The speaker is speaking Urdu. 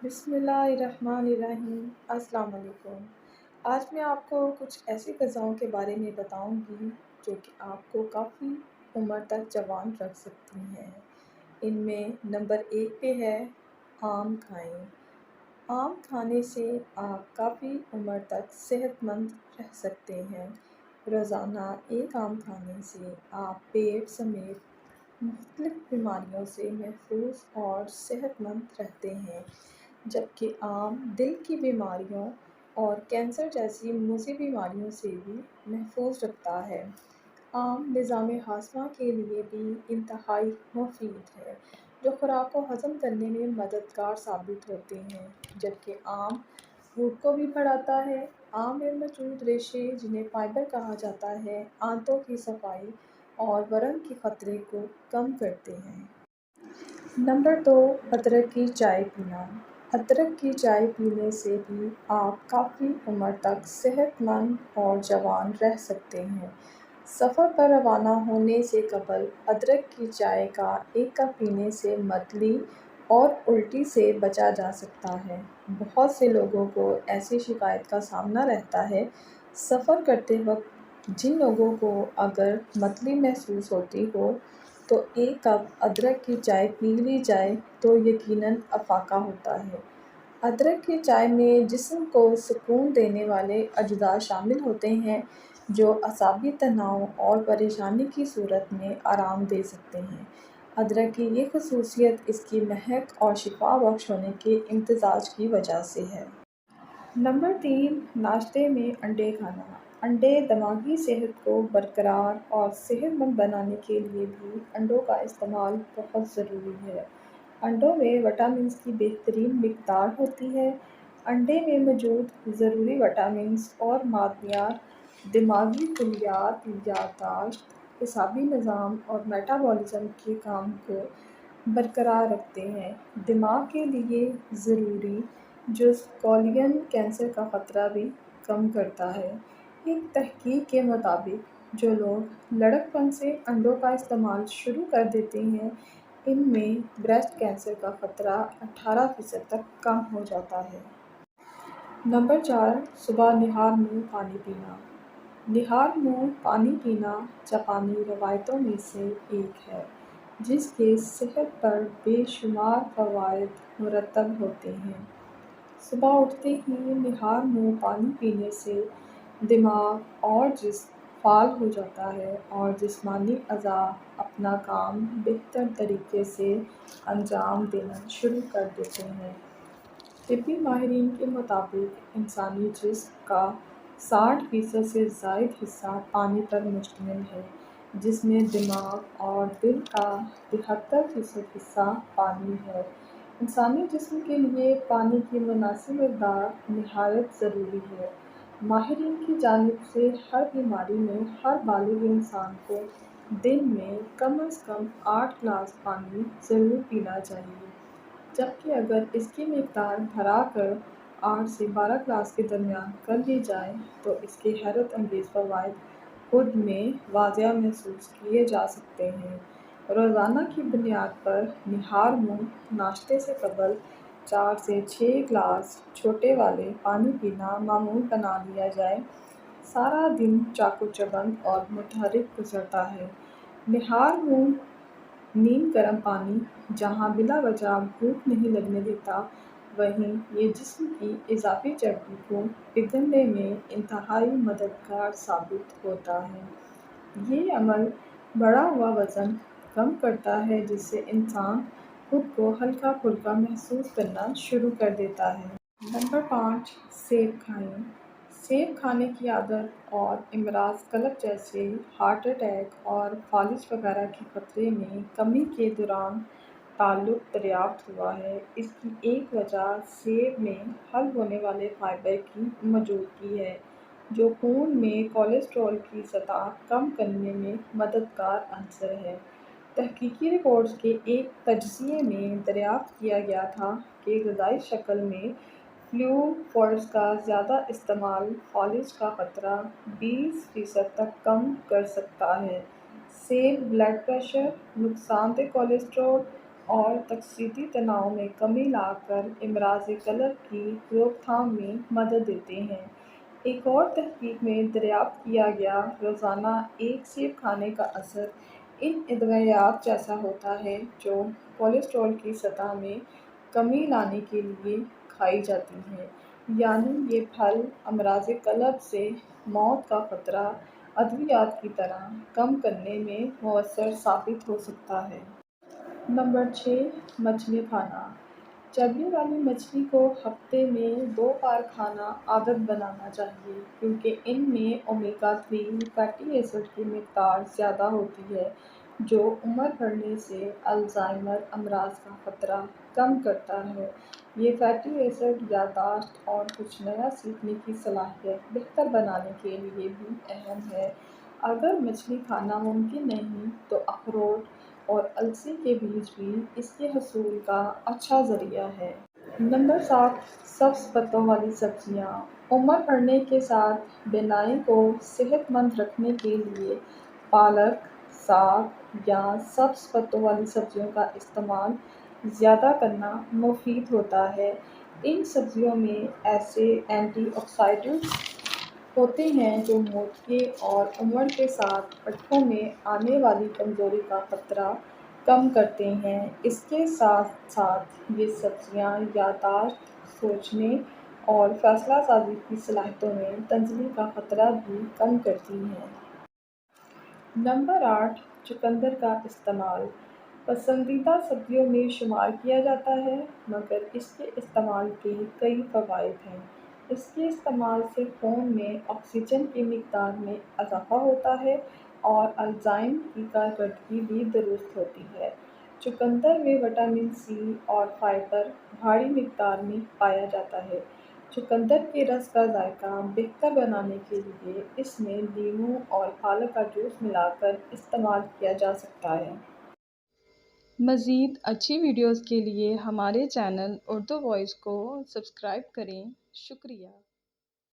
بسم اللہ الرحمن الرحیم۔ السلام علیکم۔ آج میں آپ کو کچھ ایسی غذاؤں کے بارے میں بتاؤں گی جو کہ آپ کو کافی عمر تک جوان رکھ سکتی ہیں۔ ان میں نمبر 1 پہ ہے آم کھائیں۔ آم کھانے سے آپ کافی عمر تک صحت مند رہ سکتے ہیں۔ روزانہ ایک آم کھانے سے آپ پیٹ سمیت مختلف بیماریوں سے محفوظ اور صحت مند رہتے ہیں، جبکہ آم دل کی بیماریوں اور کینسر جیسی مزمن بیماریوں سے بھی محفوظ رکھتا ہے۔ آم نظام ہاضمہ کے لیے بھی انتہائی مفید ہے، جو خوراک کو ہضم کرنے میں مددگار ثابت ہوتے ہیں، جبکہ آم بھوک کو بھی بڑھاتا ہے۔ آم میں موجود ریشے، جنہیں فائبر کہا جاتا ہے، آنتوں کی صفائی اور ورم کے خطرے کو کم کرتے ہیں۔ نمبر 2، ادرک کی چائے پینا۔ ادرک کی چائے پینے سے بھی آپ کافی عمر تک صحت مند اور جوان رہ سکتے ہیں۔ سفر پر روانہ ہونے سے قبل ادرک کی چائے کا ایک کپ پینے سے متلی اور الٹی سے بچا جا سکتا ہے۔ بہت سے لوگوں کو ایسی شکایت کا سامنا رہتا ہے۔ سفر کرتے وقت جن لوگوں کو اگر متلی محسوس ہوتی ہو تو ایک کپ ادرک کی چائے پی لی جائے تو یقیناً افاقہ ہوتا ہے۔ ادرک کی چائے میں جسم کو سکون دینے والے اجزاء شامل ہوتے ہیں، جو اعصابی تناؤ اور پریشانی کی صورت میں آرام دے سکتے ہیں۔ ادرک کی یہ خصوصیت اس کی مہک اور شفا بخش ہونے کے امتزاج کی وجہ سے ہے۔ نمبر 3، ناشتے میں انڈے کھانا۔ انڈے دماغی صحت کو برقرار اور صحت مند بنانے کے لیے بھی انڈوں کا استعمال بہت ضروری ہے۔ انڈوں میں وٹامنز کی بہترین مقدار ہوتی ہے۔ انڈے میں موجود ضروری وٹامنز اور معدنیات دماغی خلیات، یادداشت، اعصابی نظام اور میٹابولزم کے کام کو برقرار رکھتے ہیں۔ دماغ کے لیے ضروری جزو کولین کینسر کا خطرہ بھی کم کرتا ہے۔ ایک تحقیق کے مطابق جو لوگ لڑک پن سے انڈوں کا استعمال شروع کر دیتے ہیں، ان میں بریسٹ کینسر کا خطرہ 18% تک کم ہو جاتا ہے۔ نمبر 4، صبح نہار منہ پانی پینا۔ نہار منہ پانی پینا جاپانی روایتوں میں سے ایک ہے، جس کے صحت پر بے شمار فوائد مرتب ہوتے ہیں۔ صبح اٹھتے ہی نہار منہ پانی پینے سے دماغ اور جسم فعال ہو جاتا ہے اور جسمانی اعضاء اپنا کام بہتر طریقے سے انجام دینا شروع کر دیتے ہیں۔ طبی ماہرین کے مطابق انسانی جسم کا 60% سے زائد حصہ پانی پر مشتمل ہے، جس میں دماغ اور دل کا 73% حصہ پانی ہے۔ انسانی جسم کے لیے پانی کی مناسب مقدار نہایت ضروری ہے۔ ماہرین کی جانب سے ہر بیماری میں ہر بالغ انسان کو دن میں کم از کم 8 گلاس پانی ضرور پینا چاہیے، جبکہ اگر اس کی مقدار بڑھا کر 8 سے 12 گلاس کے درمیان کر لی جائے تو اس کے حیرت انگیز فوائد خود میں واضح محسوس کیے جا سکتے ہیں۔ روزانہ کی بنیاد پر نہار منہ ناشتے سے قبل 4 سے 6 گلاس چھوٹے والے پانی پینا معمول بنا لیا جائے۔ سارا دن چاق و چوبند اور متحرک گزرتا ہے۔ نہار منہ نیم گرم پانی جہاں بلا وجہ بھوک نہیں لگنے دیتا، وہیں یہ جسم کی اضافی چربی کو پگھلنے میں انتہائی مددگار ثابت ہوتا ہے۔ یہ عمل بڑھا ہوا وزن کم کرتا ہے، جس سے انسان خود کو ہلکا پھلکا محسوس کرنا شروع کر دیتا ہے۔ نمبر 5، سیب کھائیں۔ سیب کھانے کی عادت اور امراض قلب جیسے ہارٹ اٹیک اور فالج وغیرہ کے خطرے میں کمی کے دوران تعلق دریافت ہوا ہے۔ اس کی ایک وجہ سیب میں حل ہونے والے فائبر کی موجودگی ہے، جو خون میں کولیسٹرول کی سطح کم کرنے میں مددگار عنصر ہے۔ تحقیقی رپورٹس کے ایک تجزیے میں دریافت کیا گیا تھا کہ غذائی شکل میں فلیووڈز کا زیادہ استعمال فالج کا خطرہ 20% تک کم کر سکتا ہے۔ سیب بلڈ پریشر، نقصان دہ کولیسٹرول اور تقسیمی تناؤ میں کمی لا کر امراض قلب کی روک تھام میں مدد دیتے ہیں۔ ایک اور تحقیق میں دریافت کیا گیا روزانہ ایک سیب کھانے کا اثر ان ادویات جیسا ہوتا ہے جو کولیسٹرول کی سطح میں کمی لانے کے لیے کھائی جاتی ہیں، یعنی یہ پھل امراض قلب سے موت کا خطرہ ادویات کی طرح کم کرنے میں مؤثر ثابت ہو سکتا ہے۔ نمبر 6، مچھلی کھانا۔ چربی والی مچھلی کو ہفتے میں 2 بار کھانا عادت بنانا چاہیے، کیونکہ ان میں اومیگا 3 فیٹی ایسڈ کی مقدار زیادہ ہوتی ہے، جو عمر بڑھنے سے الزائمر امراض کا خطرہ کم کرتا ہے۔ یہ فیٹی ایسڈ یادداشت اور کچھ نیا سیکھنے کی صلاحیت بہتر بنانے کے لیے بھی اہم ہے۔ اگر مچھلی کھانا ممکن نہیں تو اخروٹ اور السی کے بیج بھی اس کے حصول کا اچھا ذریعہ ہے۔ نمبر 7، سبز پتوں والی سبزیاں۔ عمر بڑھنے کے ساتھ بینائی کو صحت مند رکھنے کے لیے پالک، ساگ یا سبز پتوں والی سبزیوں کا استعمال زیادہ کرنا مفید ہوتا ہے۔ ان سبزیوں میں ایسے اینٹی آکسیڈنٹس ہوتے ہیں جو موٹاپے اور عمر کے ساتھ پٹھوں میں آنے والی کمزوری کا خطرہ کم کرتے ہیں۔ اس کے ساتھ ساتھ یہ سبزیاں یادداشت، سوچنے اور فیصلہ سازی کی صلاحیتوں میں تنزلی کا خطرہ بھی کم کرتی ہیں۔ نمبر 8، چقندر کا استعمال۔ پسندیدہ سبزیوں میں شمار کیا جاتا ہے، مگر اس کے استعمال کے کئی فوائد ہیں۔ اس کے استعمال سے خون میں آکسیجن کی مقدار میں اضافہ ہوتا ہے اور الزائم کی کارکردگی بھی درست ہوتی ہے۔ چقندر میں وٹامن سی اور فائبر بھاری مقدار میں پایا جاتا ہے۔ چقندر کے رس کا ذائقہ بہتر بنانے کے لیے اس میں لیموں اور پالک کا جوس ملا کر استعمال کیا جا سکتا ہے۔ مزید اچھی ویڈیوز کے لیے ہمارے چینل اردو وائس کو سبسکرائب کریں۔ شکریہ۔